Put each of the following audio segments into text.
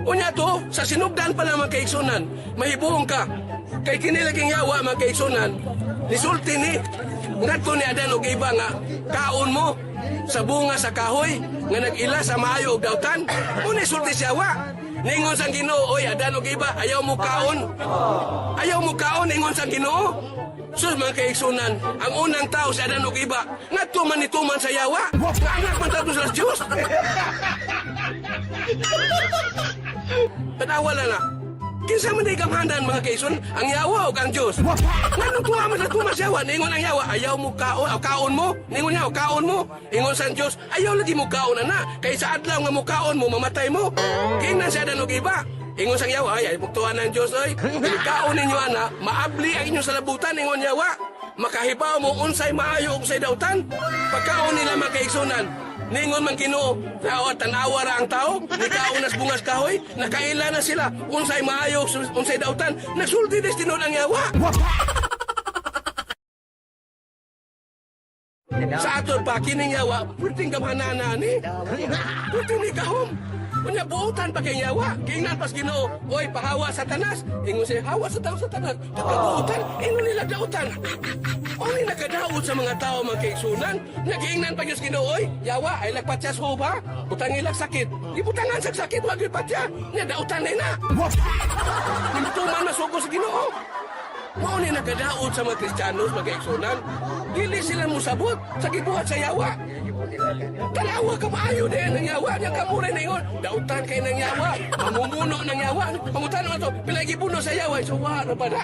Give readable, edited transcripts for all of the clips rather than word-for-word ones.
Unya to, sa sinugdan pa lang mga kaigsunan, mahibuong ka. Kay kinilaging yawa mga kaigsunan, nisulti ni, ngadto ni Adan og iba nga, kaon mo sa bunga sa kahoy, nga nag-ila sa maayo og dautan, muna sulti si yawa. Ningon sang Ginoo, oy Adan og iba, ayaw mo kaon. Ayaw mo kaon, ningon sang Ginoo. Sus mga kaigsunan, ang unang tao si Adan og iba, ngadto man ituman sa yawa, nga anak man tato sa Diyos. Patawala na. Kinsa man di gamhandan mga kaigsunan, ang yawa o ang Diyos. Nganong tuwa man sa tumas yawa, ningon ang yawa, ayaw mo kaon, kaon mo, ningon yaw, kaon mo, ingon sa Diyos, ayaw lagi mo kaon na, kay sa adlaw nga mo kaon mo, mamatay mo. Kingnan siya Adan og iba. Ingon sang yawa, ay pagtuan ng Diyos, oy. Kaon ninyo ana, maabli ang inyong salabutan, ingon yawa. Makahibaw mo unsay maayo unsay dautan. Pagkaon nila mga kaigsunan, ningon man Ginoo, tanawa ra ang tao, ni kaunas bungas kahoy, nakaila na sila, unsay maayo, unsay dautan, nagsulti des tinud ang yawa. Sa aton pa, kining yawa, pwedeng gamhanana ni. Pwedeng ni kahom. Unya buutan pa kay yawa, kingnan pas Ginoo, oy pahawa Satanas. Ingon siya, hawa sa tao Satanas. Pagkabuutan, ingon nila dautan. Oy nakadaot sa mga tao mga kaigsunan, nagingnan pa Diyos Ginoo, oy yawa ay lagpat siya sa huba, butang ilag sakit. Ibutangan sa sakit, wag ipat siya. Nya dautan na. Nimtuman masuko sa Ginoo. Mao ni nagadaot sa mga Kristiyanos mga kaigsunan. Dili sila musabot sa gibuhat sa yawa. Tanawa ka maayo din ng yawa. Niya kamuray na ingon. Dautan kayo ng yawa. Mamumuno ng yawa. Pamutan mo ito. Pilagi puno sa yawa. So, na ba na?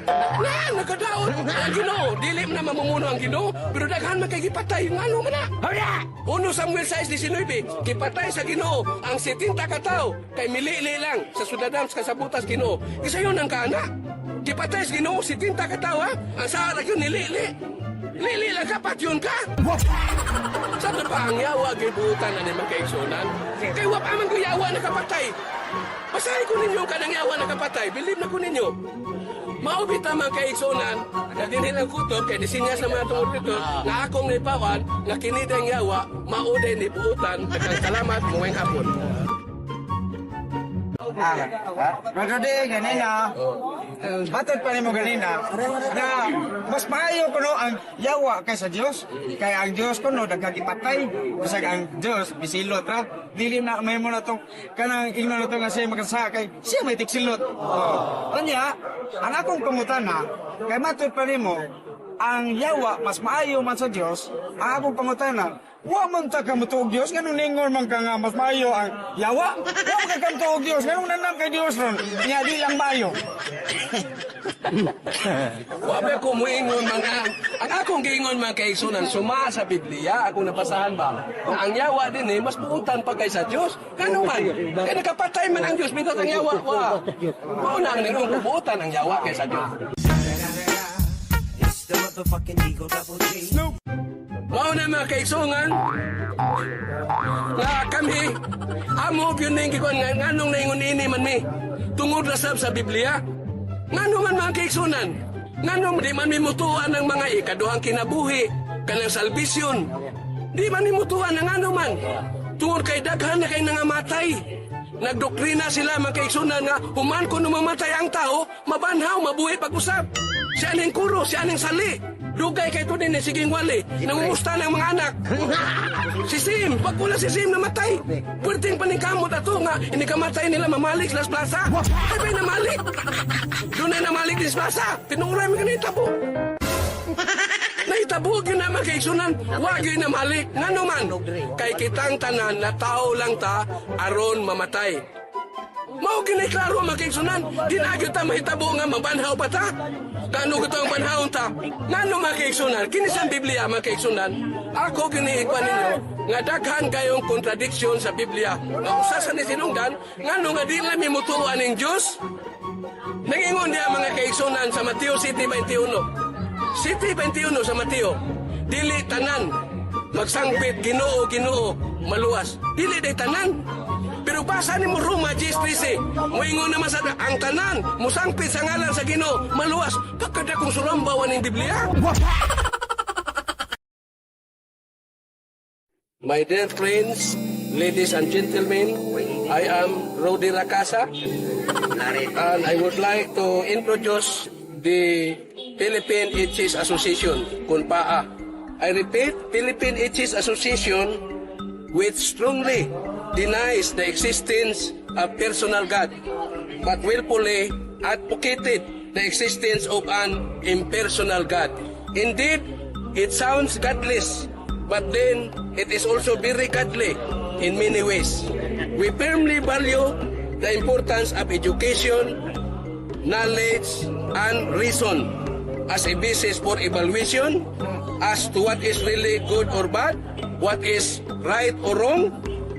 Nakadaot. Ang Ginoo. Dili na mamumuno ang Ginoo. Pero daghan man kay gipatay. Yung ano man na. Uno Samuel 6:19. Gipatay sa Ginoo. Ang 70 katao. Kay milili lang. Sa sudadam sa kasabutas Ginoo. Isa yun ang kana. Gipatay sa Ginoo. 70 katao ha. Ang saarak yun nilili. Lili lang kapat yun ka. Sa ito pa ang yawa, gibutan na ni mga kaigsunan. Kaya wap amang ko yawa na kapatay. Basahin ko ninyo ka ng yawa na kapatay. Believe na ko ninyo. Maubit ang mga kaigsunan na dinilang kutob kaya disinyas na mga tungod nito na akong naipawan na kinidang yawa, mauday ni buutan. Takang salamat, ngayong hapon. Magkadi, ganina. Batod pa ni mo ganina na mas maayo kuno ang yawa kaysa Dios. Kaya ang Dios kuno dagkagipatay. Bisag ang Dios bisilot ra. Dili na may mo na tong kanang ingnon na to nga siya magkasa kay siya may tiksilot. Kanya, ang akong pangutana kay matod pa nimo ang yawa mas maayo man sa Dios. Ang akong pangutana, wa man ta ka mutuog Dios nganong ningon man ka nga mas maayo ang yawa. Wa man ka mutuog Dios nganong nanam kay Dios ron. Nya di lang maayo. Wabe ko muingon mga ang akong giingon mga kaigsunan suma sa Biblia akong nabasahan ba na ang yawa din mas buutan pa kaysa Dios kano man kaya nakapatay man ang Dios bitaw ang yawa wa mao na ang ningong buutan ang yawa kaysa Dios. Mao na mga kaigsunan nga kami amo gyud ning gikon nganong naingon ini man mi tungod ra sab sa Biblia. Ngano man mga kaigsunan? Ngano di man mimutuan ng mga ikaduhang kinabuhi, kanang salbisyon. Di man mimutuan ng ano man. Tungod kay daghan na kay nangamatay. Nagdoktrina sila mga kaigsunan nga human kung mamatay ang tao, mabanhaw, mabuhi pag-usap. Si aning kuro, si aning sali. Dugay kay to din siging wali. Nangumusta ng mga anak. Si Sim, pag wala si Sim namatay. Pwedeng paningkamot ato nga inikamatay nila mamalik sa plaza. Ay ba'y namalik? Doon ay namalik di sa plaza. Tinuray mo ganito po. Naitabog yun naman kay Sunan. Huwag yun namalik. Nga naman, kay kitang tanan na tao lang ta aron mamatay. Mao ginay klaro makigsunan, ginagyo ta mahitabo nga mabanhaw pa ta. Kano ko ang banhaw ta? Ngano makigsunan? Kini sa Biblia makigsunan. Ako giniikwan ninyo nga daghan kayong kontradiksyon sa Biblia. Nga usa sa ni sinungdan, ngano nga di lang mimutuan ning Dios? Nangingon niya mga kaigsunan sa Mateo City 21. City 21 sa Mateo. Dili tanan magsangpit Ginoo Ginoo maluwas. Dili day tanan. Pero basa ni mo Roma 10:13, moingon naman sa ang tanan, musangpit sa ngalan sa Ginoo, maluwas, pagkada kong sulambawan ng Biblia. My dear friends, ladies and gentlemen, I am Rodi Racasa, and I would like to introduce the Philippine Atheist Association, KUNPAA. I repeat, Philippine Atheist Association, which strongly denies the existence of personal God, but willfully advocated the existence of an impersonal God. Indeed, it sounds godless, but then it is also very godly in many ways. We firmly value the importance of education, knowledge, and reason as a basis for evaluation as to what is really good or bad, what is right or wrong,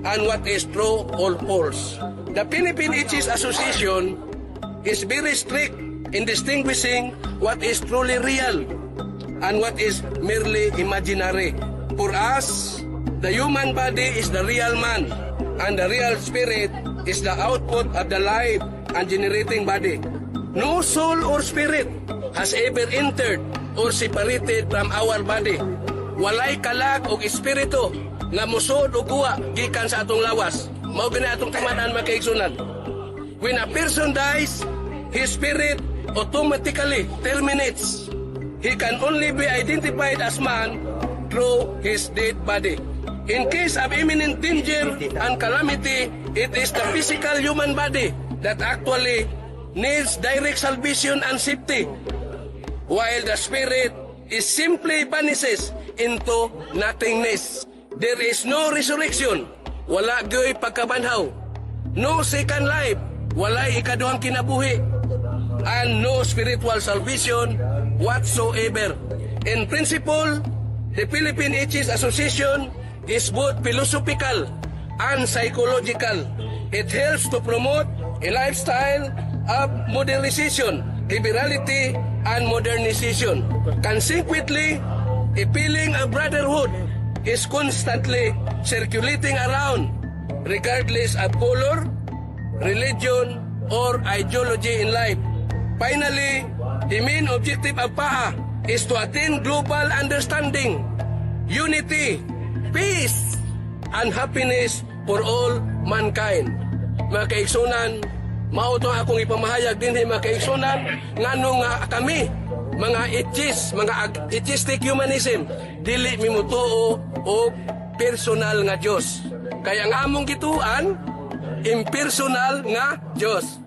and what is true or false. The Philippine Atheist Association is very strict in distinguishing what is truly real and what is merely imaginary. For us, the human body is the real man, and the real spirit is the output of the life and generating body. No soul or spirit has ever entered or separated from our body. Walay kalag o espiritu nga musod o kuha gikan sa atong lawas. Mao gani atong timaan makaigsunan. When a person dies, his spirit automatically terminates. He can only be identified as man through his dead body. In case of imminent danger and calamity, it is the physical human body that actually needs direct salvation and safety, while the spirit is simply vanishes into nothingness. There is no resurrection, wala gyoy pagkabanhaw, no second life, walay ikaduhang kinabuhi, and no spiritual salvation whatsoever. In principle, the Philippine Atheist Association is both philosophical and psychological. It helps to promote a lifestyle of modernization, liberality, and modernization. Consequently, a feeling of brotherhood is constantly circulating around, regardless of color, religion, or ideology in life. Finally, the main objective of PAA is to attain global understanding, unity, peace, and happiness for all mankind. Mga kaigsunan, mao to akong ipamahayag din mga kaigsunan, ngano nga kami, mga atheists, mga atheistic humanism, dili mimutuo o personal nga Dios. Kaya ang among gituan, impersonal nga Dios.